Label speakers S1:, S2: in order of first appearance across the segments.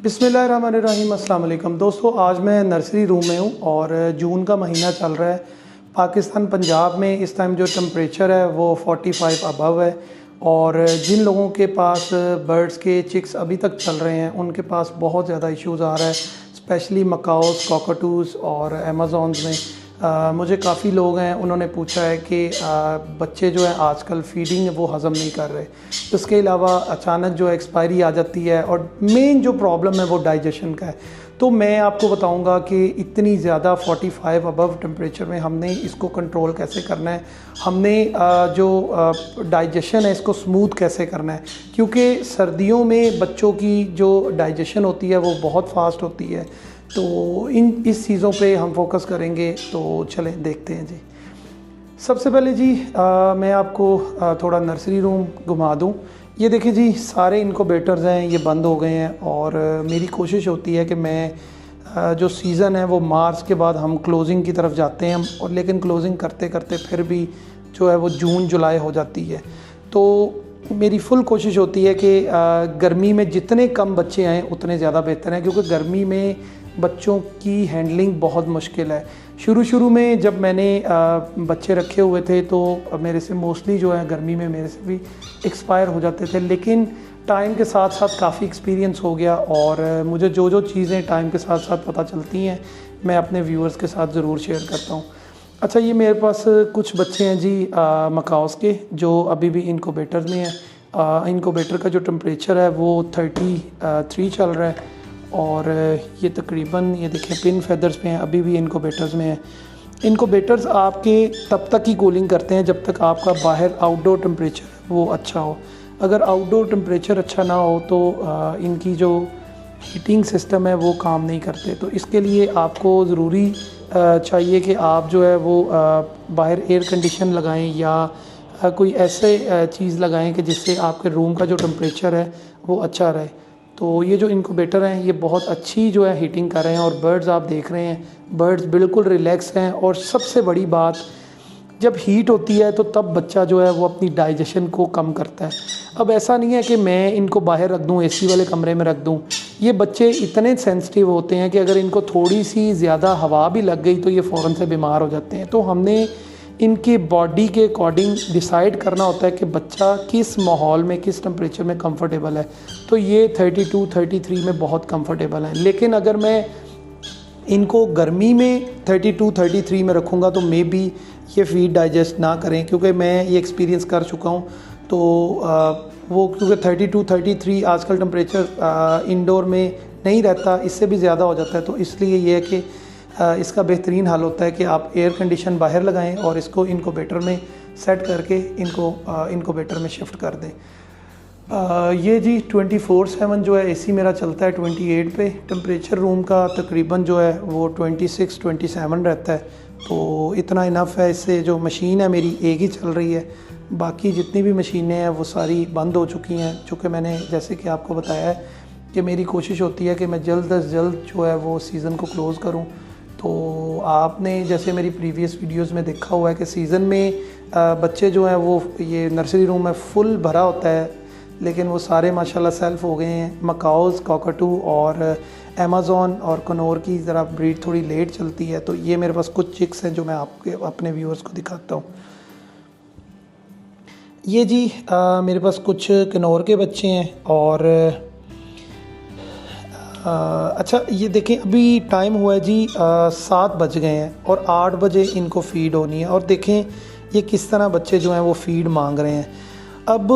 S1: बिस्मिल्लाहिर्रहमानिर्रहीम। अस्सलाम वालेकुम दोस्तों, आज मैं नर्सरी रूम में हूँ और जून का महीना चल रहा है। पाकिस्तान पंजाब में इस टाइम जो टेम्परेचर है वो 45 अबव है। और जिन लोगों के पास बर्ड्स के चिक्स अभी तक चल रहे हैं उनके पास बहुत ज़्यादा इश्यूज़ आ रहा है, स्पेशली मकाओस, कॉकटूज़ और अमेज़ॉन्स में। मुझे काफ़ी लोग हैं उन्होंने पूछा है कि बच्चे जो है आजकल फीडिंग वो हज़म नहीं कर रहे। इसके अलावा अचानक जो एक्सपायरी आ जाती है और मेन जो प्रॉब्लम है वो डाइजेशन का है। तो मैं आपको बताऊंगा कि इतनी ज़्यादा 45 अबव टेम्परेचर में हमने इसको कंट्रोल कैसे करना है, हमने जो डाइजेशन है इसको स्मूथ कैसे करना है, क्योंकि सर्दियों में बच्चों की जो डाइजेशन होती है वो बहुत फास्ट होती है। तो इस चीज़ों पे हम फोकस करेंगे। तो चलें देखते हैं जी। सबसे पहले जी मैं आपको थोड़ा नर्सरी रूम घुमा दूं। ये देखिए जी, सारे इनक्यूबेटर्स हैं ये बंद हो गए हैं और मेरी कोशिश होती है कि मैं जो सीज़न है वो मार्च के बाद हम क्लोज़िंग की तरफ जाते हैं और लेकिन क्लोज़िंग करते करते फिर भी जो है वो जून जुलाई हो जाती है। तो मेरी फुल कोशिश होती है कि गर्मी में जितने कम बच्चे आएँ उतने ज़्यादा बेहतर हैं, क्योंकि गर्मी में बच्चों की हैंडलिंग बहुत मुश्किल है। शुरू में जब मैंने बच्चे रखे हुए थे तो मेरे से मोस्टली जो है गर्मी में मेरे से भी एक्सपायर हो जाते थे, लेकिन टाइम के साथ साथ काफ़ी एक्सपीरियंस हो गया और मुझे जो चीज़ें टाइम के साथ साथ पता चलती हैं मैं अपने व्यूअर्स के साथ ज़रूर शेयर करता हूँ। अच्छा, ये मेरे पास कुछ बच्चे हैं जी मकाओस के, जो अभी भी इनक्यूबेटर में हैं। इनक्यूबेटर का जो टेम्परेचर है वो 33 चल रहा है और ये तकरीबन ये देखें पिन फेदर्स पे हैं, अभी भी इनक्यूबेटर्स में हैं। इनक्यूबेटर्स आपके तब तक ही कूलिंग करते हैं जब तक आपका बाहर आउटडोर टेम्परेचर वो अच्छा हो। अगर आउटडोर टेम्परेचर अच्छा ना हो तो इनकी जो हीटिंग सिस्टम है वो काम नहीं करते। तो इसके लिए आपको ज़रूरी चाहिए कि आप जो है वो बाहर एयर कंडीशन लगाएं या कोई ऐसे चीज़ लगाएं कि जिससे आपके रूम का जो टेम्परेचर है वो अच्छा रहे। तो ये जो इनक्यूबेटर हैं ये बहुत अच्छी जो है हीटिंग कर रहे हैं और बर्ड्स आप देख रहे हैं, बर्ड्स बिल्कुल रिलैक्स हैं। और सबसे बड़ी बात, जब हीट होती है तो तब बच्चा जो है वो अपनी डाइजेशन को कम करता है। अब ऐसा नहीं है कि मैं इनको बाहर रख दूं, एसी वाले कमरे में रख दूं। ये बच्चे इतने सेंसिटिव होते हैं कि अगर इनको थोड़ी सी ज़्यादा हवा भी लग गई तो ये फ़ौरन से बीमार हो जाते हैं। तो हमने इनके बॉडी के अकॉर्डिंग डिसाइड करना होता है कि बच्चा किस माहौल में किस टेम्परेचर में कंफर्टेबल है। तो ये 32-33 में बहुत कंफर्टेबल है, लेकिन अगर मैं इनको गर्मी में 32-33 में रखूँगा तो मे बी ये फीड डाइजेस्ट ना करें, क्योंकि मैं ये एक्सपीरियंस कर चुका हूँ। तो वो क्योंकि 32-33 आजकल टेम्परेचर इंडोर में नहीं रहता, इससे भी ज़्यादा हो जाता है। तो इसलिए ये है कि इसका बेहतरीन हल होता है कि आप एयर कंडीशन बाहर लगाएं और इसको इनक्यूबेटर में सेट करके इनको इनक्यूबेटर में शिफ्ट कर दें। ये जी 24/7 जो है एसी मेरा चलता है 28 पे। टेम्परेचर रूम का तकरीबन जो है वो 26-27 रहता है, तो इतना इनफ है। इससे जो मशीन है मेरी एक ही चल रही है, बाकी जितनी भी मशीनें हैं वो सारी बंद हो चुकी हैं। चूँकि मैंने जैसे कि आपको बताया है कि मेरी कोशिश होती है कि मैं जल्द अज जल्द जो है वो सीज़न को क्लोज़ करूँ। तो आपने जैसे मेरी प्रीवियस वीडियोस में देखा हुआ है कि सीज़न में बच्चे जो हैं वो ये नर्सरी रूम में फुल भरा होता है, लेकिन वो सारे माशाल्लाह सेल्फ हो गए हैं। मकाओस, कॉकटू और अमेज़ॉन और कनौर की ज़रा ब्रीड थोड़ी लेट चलती है। तो ये मेरे पास कुछ चिक्स हैं जो मैं आपके अपने व्यूअर्स को दिखाता हूँ। ये जी मेरे पास कुछ कनौर के बच्चे हैं और अच्छा, ये देखें अभी टाइम हुआ है जी 7 बज गए हैं और 8 बजे इनको फ़ीड होनी है। और देखें ये किस तरह बच्चे जो हैं वो फ़ीड मांग रहे हैं। अब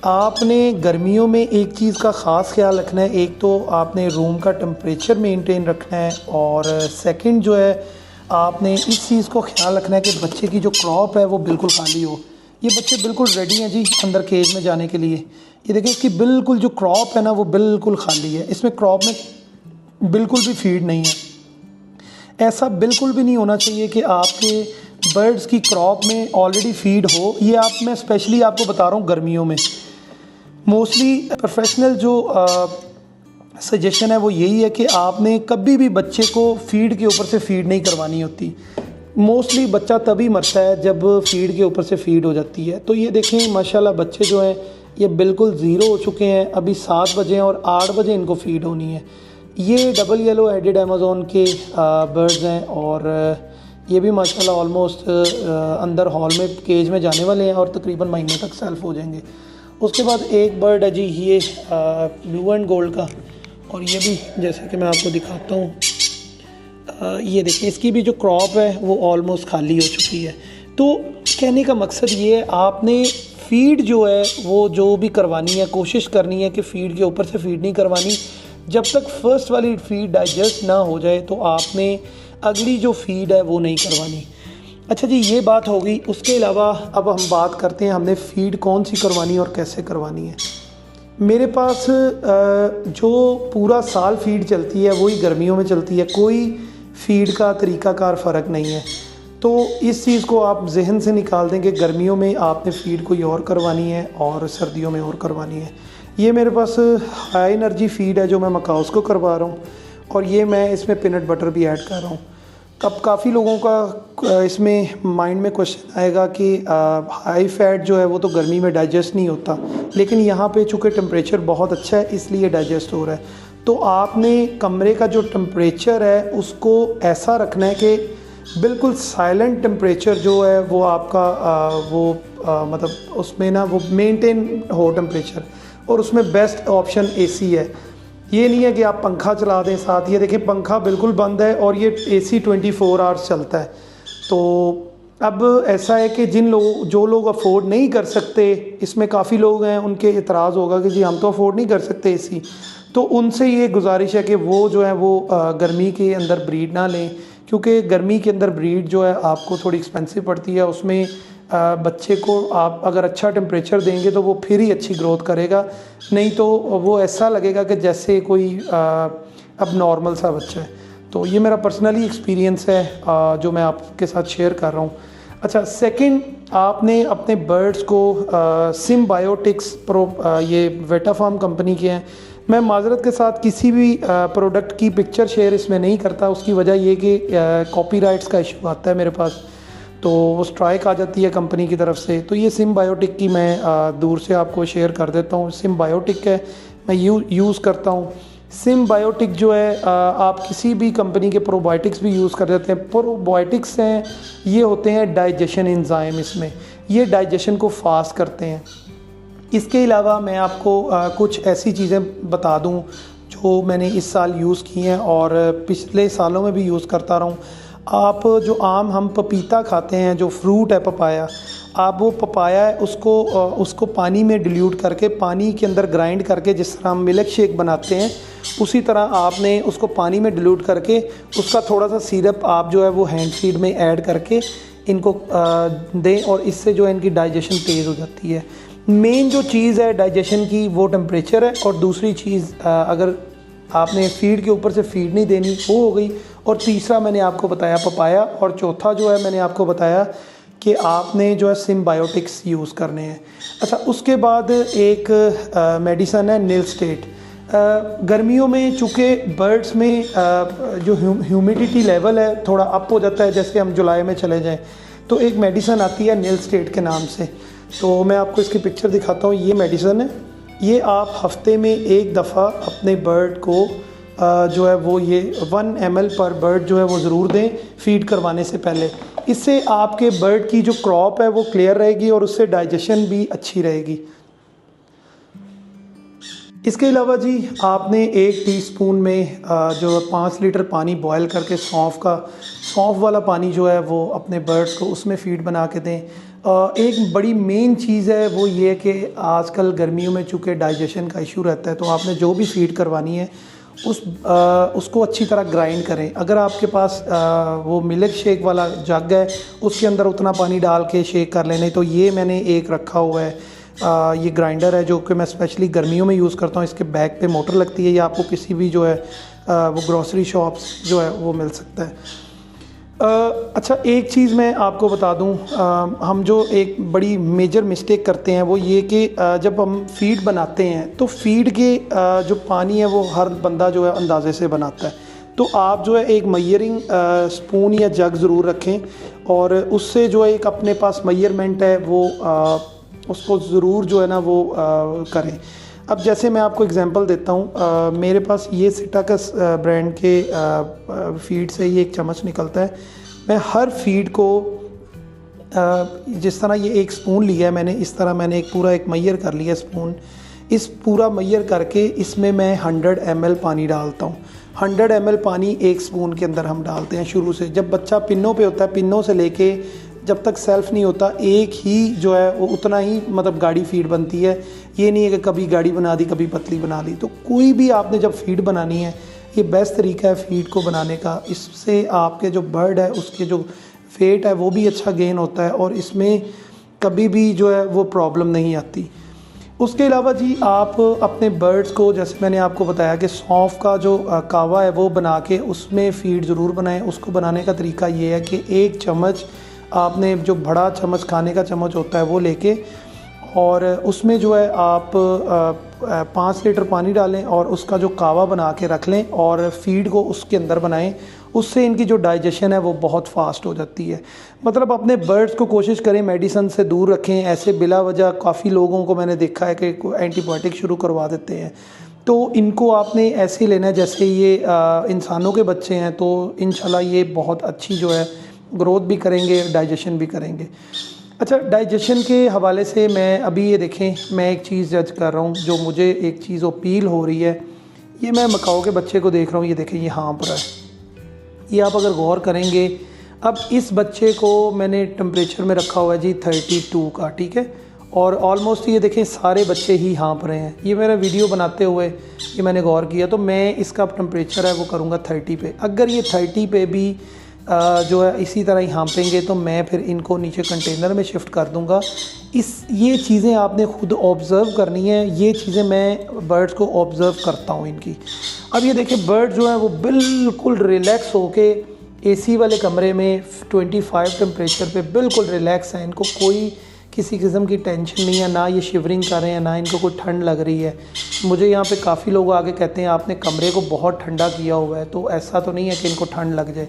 S1: आपने गर्मियों में एक चीज़ का ख़ास ख्याल रखना है, एक तो आपने रूम का टेम्परेचर मेंटेन रखना है और सेकंड जो है आपने इस चीज़ को ख्याल रखना है कि बच्चे की जो क्रॉप है वो बिल्कुल खाली हो। ये बच्चे बिल्कुल रेडी हैं जी अंदर केज में जाने के लिए। ये देखें इसकी बिल्कुल जो क्रॉप है ना वो बिल्कुल खाली है, इसमें क्रॉप में बिल्कुल भी फीड नहीं है। ऐसा बिल्कुल भी नहीं होना चाहिए कि आपके बर्ड्स की क्रॉप में ऑलरेडी फीड हो। ये मैं स्पेशली आपको बता रहा हूँ गर्मियों में। मोस्टली प्रोफेशनल जो सजेशन है वो यही है कि आपने कभी भी बच्चे को फीड के ऊपर से फीड नहीं करवानी होती। मोस्टली बच्चा तभी मरता है जब फीड के ऊपर से फीड हो जाती है। तो ये देखें माशाल्लाह बच्चे जो हैं ये बिल्कुल ज़ीरो हो चुके हैं। अभी 7 बजे हैं और 8 बजे इनको फीड होनी है। ये डबल येलो हेडेड अमेज़ॉन के बर्ड्स हैं और ये भी माशाल्लाह ऑलमोस्ट अंदर हॉल में केज में जाने वाले हैं और तकरीबन महीने तक सेल्फ हो जाएंगे। उसके बाद एक बर्ड है जी ये ब्लू एंड गोल्ड का, और ये भी जैसे कि मैं आपको दिखाता हूँ, ये देखिए इसकी भी जो क्रॉप है वो ऑलमोस्ट खाली हो चुकी है। तो कहने का मकसद ये है, आपने फ़ीड जो है वो जो भी करवानी है कोशिश करनी है कि फ़ीड के ऊपर से फ़ीड नहीं करवानी। जब तक फर्स्ट वाली फ़ीड डाइजेस्ट ना हो जाए तो आपने अगली जो फ़ीड है वो नहीं करवानी। अच्छा जी, ये बात हो गई। उसके अलावा अब हम बात करते हैं हमने फ़ीड कौन सी करवानी है और कैसे करवानी है। मेरे पास जो पूरा साल फ़ीड चलती है वही गर्मियों में चलती है, कोई फ़ीड का तरीक़ाकार फ़र्क नहीं है। तो इस चीज़ को आप जहन से निकाल दें कि गर्मियों में आपने फ़ीड कोई और करवानी है और सर्दियों में और करवानी है। ये मेरे पास हाई एनर्जी फ़ीड है जो मैं मकाउस को करवा रहा हूँ, और ये मैं इसमें पीनट बटर भी ऐड कर रहा हूँ। अब काफ़ी लोगों का इसमें माइंड में क्वेश्चन आएगा कि हाई फैट जो है वो तो गर्मी में डाइजेस्ट नहीं होता, लेकिन यहाँ पे चूँकि टेम्परेचर बहुत अच्छा है इसलिए डाइजेस्ट हो रहा है। तो आपने कमरे का जो टेम्परेचर है उसको ऐसा रखना है कि बिल्कुल साइलेंट टेम्परेचर जो है वो आपका मतलब उसमें ना वो मेंटेन हो टेम्परेचर, और उसमें बेस्ट ऑप्शन एसी है। ये नहीं है कि आप पंखा चला दें साथ। ये देखिए पंखा बिल्कुल बंद है और ये एसी 24 आवर्स चलता है। तो अब ऐसा है कि जो लोग अफोर्ड नहीं कर सकते, इसमें काफ़ी लोग हैं उनके इतराज़ होगा कि जी हम तो अफोर्ड नहीं कर सकते एसी, तो उनसे ये गुजारिश है कि वो जो है वो गर्मी के अंदर ब्रीड ना लें, क्योंकि गर्मी के अंदर ब्रीड जो है आपको थोड़ी एक्सपेंसिव पड़ती है। उसमें बच्चे को आप अगर अच्छा टेम्परेचर देंगे तो वो फिर ही अच्छी ग्रोथ करेगा, नहीं तो वो ऐसा लगेगा कि जैसे कोई अब नॉर्मल सा बच्चा है। तो ये मेरा पर्सनली एक्सपीरियंस है जो मैं आपके साथ शेयर कर रहा हूँ। अच्छा, सेकंड, आपने अपने बर्ड्स को सिम्बायोटिक्स ये वेटाफार्म कंपनी के हैं। मैं माजरत के साथ किसी भी प्रोडक्ट की पिक्चर शेयर इसमें नहीं करता। उसकी वजह ये कि कॉपीराइट्स का इशू आता है मेरे पास, तो वो स्ट्राइक आ जाती है कंपनी की तरफ से। तो ये सिम्बायोटिक की मैं दूर से आपको शेयर कर देता हूँ। सिम्बायोटिक है, मैं यूज़ करता हूँ। सिम्बायोटिक जो है आप किसी भी कंपनी के प्रोबायोटिक्स भी यूज़ कर देते हैं। प्रोबायोटिक्स हैं, ये होते हैं डाइजेशन एंजाइम, इसमें ये डाइजेशन को फास्ट करते हैं। इसके अलावा मैं आपको कुछ ऐसी चीज़ें बता दूं जो मैंने इस साल यूज़ की हैं और पिछले सालों में भी यूज़ करता रहा हूँ। आप जो आम हम पपीता खाते हैं, जो फ्रूट है पपाया, आप वो पपाया है उसको पानी में डिल्यूट करके, पानी के अंदर ग्राइंड करके, जिस तरह हम मिल्क शेक बनाते हैं उसी तरह आपने उसको पानी में डिल्यूट करके उसका थोड़ा सा सिरप आप जो है वो हैंड फीड में ऐड करके इनको दें, और इससे जो है इनकी डाइजेशन तेज़ हो जाती है। मेन जो चीज़ है डाइजेशन की वो टेम्परेचर है, और दूसरी चीज़ अगर आपने फीड के ऊपर से फीड नहीं देनी वो हो गई, और तीसरा मैंने आपको बताया पपाया, और चौथा जो है मैंने आपको बताया कि आपने जो है सिम्बायोटिक्स यूज़ करने हैं। अच्छा, उसके बाद एक मेडिसन है निलस्टेट। गर्मियों में चूँकि बर्ड्स में जो ह्यूमिडिटी लेवल है थोड़ा अप हो जाता है, जैसे हम जुलाई में चले जाएं, तो एक मेडिसन आती है निलस्टेट के नाम से। तो मैं आपको इसकी पिक्चर दिखाता हूँ। ये मेडिसन है, ये आप हफ्ते में एक दफ़ा अपने बर्ड को जो है वो ये 1 ml पर बर्ड जो है वो ज़रूर दें फीड करवाने से पहले। इससे आपके बर्ड की जो क्रॉप है वो क्लियर रहेगी और उससे डाइजेशन भी अच्छी रहेगी। इसके अलावा जी आपने 1 टीस्पून में जो 5 लीटर पानी बॉयल करके सौंफ वाला पानी जो है वो अपने बर्ड्स को उसमें फ़ीड बना के दें। एक बड़ी मेन चीज़ है वो ये कि आजकल गर्मियों में चूँकि डाइजेशन का इशू रहता है, तो आपने जो भी फ़ीड करवानी है उसको अच्छी तरह ग्राइंड करें। अगर आपके पास वो मिल्क शेक वाला जग है उसके अंदर उतना पानी डाल के शेक कर लें। तो ये मैंने एक रखा हुआ है, ये ग्राइंडर है जो कि मैं स्पेशली गर्मियों में यूज़ करता हूँ। इसके बैक पे मोटर लगती है, या आपको किसी भी जो है वो ग्रॉसरी शॉप्स जो है वो मिल सकता है। अच्छा, एक चीज़ मैं आपको बता दूं, हम जो एक बड़ी मेजर मिस्टेक करते हैं वो ये कि जब हम फ़ीड बनाते हैं तो फ़ीड के जो पानी है वो हर बंदा जो है अंदाज़े से बनाता है। तो आप जो है एक मेजरिंग स्पून या जग ज़रूर रखें, और उससे जो है एक अपने पास मेजरमेंट है वो उसको ज़रूर जो है ना वो करें। अब जैसे मैं आपको एग्जांपल देता हूँ, मेरे पास ये सिटाकस ब्रांड के फीड से ये एक चम्मच निकलता है। मैं हर फीड को जिस तरह ये एक स्पून लिया है मैंने, इस तरह मैंने एक मैयर कर लिया स्पून। इस पूरा मैयर करके इसमें मैं 100 ml पानी डालता हूँ। 100 ml पानी एक स्पून के अंदर हम डालते हैं शुरू से। जब बच्चा पिन्नों पे होता है, पिन्नों से लेके जब तक सेल्फ नहीं होता, एक ही जो है वो उतना ही मतलब गाढ़ी फीड बनती है। ये नहीं है कि कभी गाढ़ी बना दी कभी पतली बना ली। तो कोई भी आपने जब फीड बनानी है, ये बेस्ट तरीका है फीड को बनाने का। इससे आपके जो बर्ड है उसके जो वेट है वो भी अच्छा गेन होता है और इसमें कभी भी जो है वो प्रॉब्लम नहीं आती। उसके अलावा जी आप अपने बर्ड्स को, जैसे मैंने आपको बताया कि सौंफ का जो कावा है वो बना के उसमें फ़ीड ज़रूर बनाएं। उसको बनाने का तरीका ये है कि एक चम्मच आपने, जो बड़ा चम्मच खाने का चम्मच होता है वो लेके, और उसमें जो है आप 5 लीटर पानी डालें और उसका जो कावा बना के रख लें और फ़ीड को उसके अंदर बनाएं। उससे इनकी जो डाइजेशन है वो बहुत फास्ट हो जाती है। मतलब अपने बर्ड्स को कोशिश करें मेडिसन से दूर रखें। ऐसे बिला वजह काफ़ी लोगों को मैंने देखा है कि एंटीबायोटिक शुरू करवा देते हैं। तो इनको आपने ऐसे लेना है जैसे ये इंसानों के बच्चे हैं, तो इंशाल्लाह ये बहुत अच्छी जो है ग्रोथ भी करेंगे, डाइजेशन भी करेंगे। अच्छा, डाइजेशन के हवाले से मैं अभी ये देखें, मैं एक चीज़ जज कर रहा हूँ जो मुझे एक चीज़ अपील हो रही है। ये मैं मकाओ के बच्चे को देख रहा हूँ, ये देखें ये हाँफ रहा है। ये आप अगर गौर करेंगे, अब इस बच्चे को मैंने टेम्परेचर में रखा हुआ है जी 32 का, ठीक है, और ऑलमोस्ट ये देखें सारे बच्चे ही हाँफ रहे हैं। ये मेरा वीडियो बनाते हुए ये मैंने गौर किया, तो मैं इसका टेम्परेचर है वो करूँगा 30 पे। अगर ये 30 पे भी जो है इसी तरह ही हाँपेंगे तो मैं फिर इनको नीचे कंटेनर में शिफ्ट कर दूंगा। ये चीज़ें आपने खुद ऑब्ज़र्व करनी है। ये चीज़ें मैं बर्ड्स को ऑब्ज़र्व करता हूँ इनकी। अब ये देखिए बर्ड जो है वो बिल्कुल रिलैक्स होके एसी वाले कमरे में 25 टेम्परेचर पे बिल्कुल रिलैक्स है। इनको कोई किसी किस्म की टेंशन नहीं है, ना ये शिवरिंग कर रहे हैं, ना इनको कोई ठंड लग रही है। मुझे यहाँ पे काफ़ी लोग आके कहते हैं आपने कमरे को बहुत ठंडा किया हुआ है, तो ऐसा तो नहीं है कि इनको ठंड लग जाए।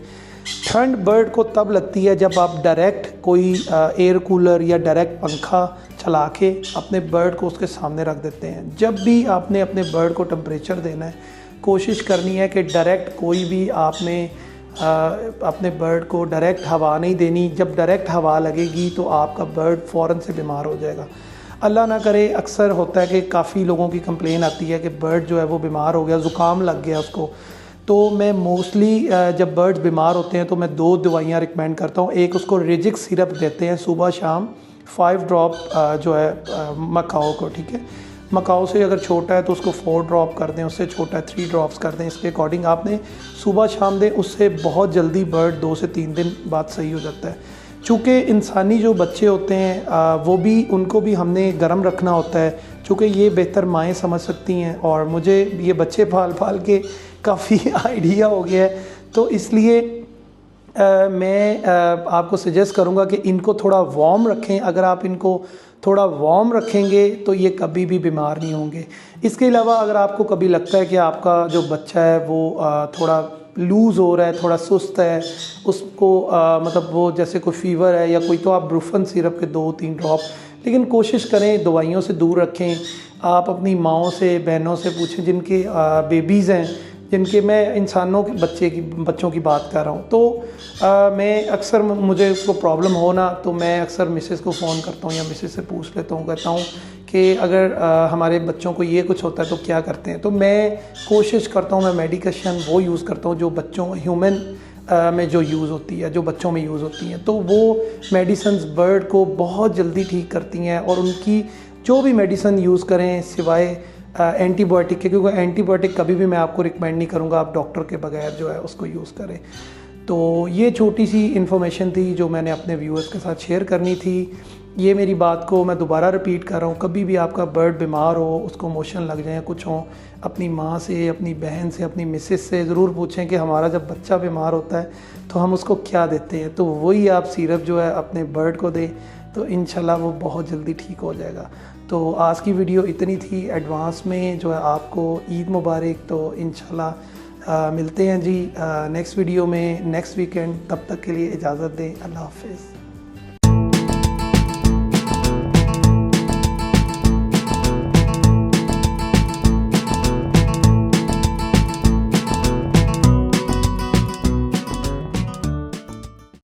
S1: ठंड बर्ड को तब लगती है जब आप डायरेक्ट कोई एयर कूलर या डायरेक्ट पंखा चला के अपने बर्ड को उसके सामने रख देते हैं। जब भी आपने अपने बर्ड को टेम्परेचर देना है, कोशिश करनी है कि डायरेक्ट कोई भी आपने अपने बर्ड को डायरेक्ट हवा नहीं देनी। जब डायरेक्ट हवा लगेगी तो आपका बर्ड फ़ौरन से बीमार हो जाएगा। अल्लाह ना करे, अक्सर होता है कि काफ़ी लोगों की कंप्लेन आती है कि बर्ड जो है वो बीमार हो गया, ज़ुकाम लग गया उसको। तो मैं मोस्टली जब बर्ड्स बीमार होते हैं तो मैं 2 दवाइयाँ रिकमेंड करता हूँ। एक उसको रेजिक सिरप देते हैं सुबह शाम 5 ड्रॉप जो है मकाओ को, ठीक है। मकाओ से अगर छोटा है तो उसको 4 ड्रॉप कर दें, उससे छोटा है 3 ड्रॉप्स कर दें। इसके अकॉर्डिंग आपने सुबह शाम दें, उससे बहुत जल्दी बर्ड 2 से 3 दिन बाद सही हो जाता है। चूँकि इंसानी जो बच्चे होते हैं वो भी, उनको भी हमने गर्म रखना होता है, चूँकि ये बेहतर माएँ समझ सकती हैं और मुझे ये बच्चे पाल पाल के काफ़ी आइडिया हो गया है। तो इसलिए मैं आपको सजेस्ट करूँगा कि इनको थोड़ा वार्म रखें। अगर आप इनको थोड़ा वार्म रखेंगे तो ये कभी भी बीमार नहीं होंगे। इसके अलावा अगर आपको कभी लगता है कि आपका जो बच्चा है वो थोड़ा लूज़ हो रहा है, थोड़ा सुस्त है, उसको मतलब वो जैसे कोई फ़ीवर है या कोई, तो आप ब्रूफन सिरप के 2-3 ड्रॉप, लेकिन कोशिश करें दवाइयों से दूर रखें। आप अपनी माँओं से, बहनों से पूछें जिनके बेबीज़ हैं, जिनके, मैं इंसानों के बच्चों की बात कर रहा हूँ। तो मैं अक्सर, मुझे उसको प्रॉब्लम हो ना, तो मैं अक्सर मिसेस को फ़ोन करता हूँ या मिसेस से पूछ लेता हूँ, कहता हूँ कि अगर हमारे बच्चों को ये कुछ होता है तो क्या करते हैं। तो मैं कोशिश करता हूँ, मैं मेडिकेशन वो यूज़ करता हूँ जो बच्चों, ह्यूमन में जो यूज़ होती है, जो बच्चों में यूज़ होती हैं। तो वो मेडिसिन्स बर्ड को बहुत जल्दी ठीक करती हैं। और उनकी जो भी मेडिसिन यूज़ करें सिवाय एंटीबायोटिक के, क्योंकि एंटीबायोटिक कभी भी मैं आपको रिकमेंड नहीं करूँगा आप डॉक्टर के बगैर जो है उसको यूज़ करें। तो ये छोटी सी इन्फॉर्मेशन थी जो मैंने अपने व्यूअर्स के साथ शेयर करनी थी। ये मेरी बात को मैं दोबारा रिपीट कर रहा हूँ, कभी भी आपका बर्ड बीमार हो, उसको मोशन लग जाए, कुछ हो, अपनी माँ से, अपनी बहन से, अपनी मिसेस से ज़रूर पूछें कि हमारा जब बच्चा बीमार होता है तो हम उसको क्या देते हैं। तो वही आप सिरप जो है अपने बर्ड को दें, तो इंशाल्लाह वो बहुत जल्दी ठीक हो जाएगा। तो आज की वीडियो इतनी थी एडवांस में जो है। आपको ईद मुबारक। तो इंशाल्लाह मिलते हैं जी नेक्स्ट वीडियो में नेक्स्ट वीकेंड। तब तक के लिए इजाज़त दें। अल्लाह हाफ़िज़।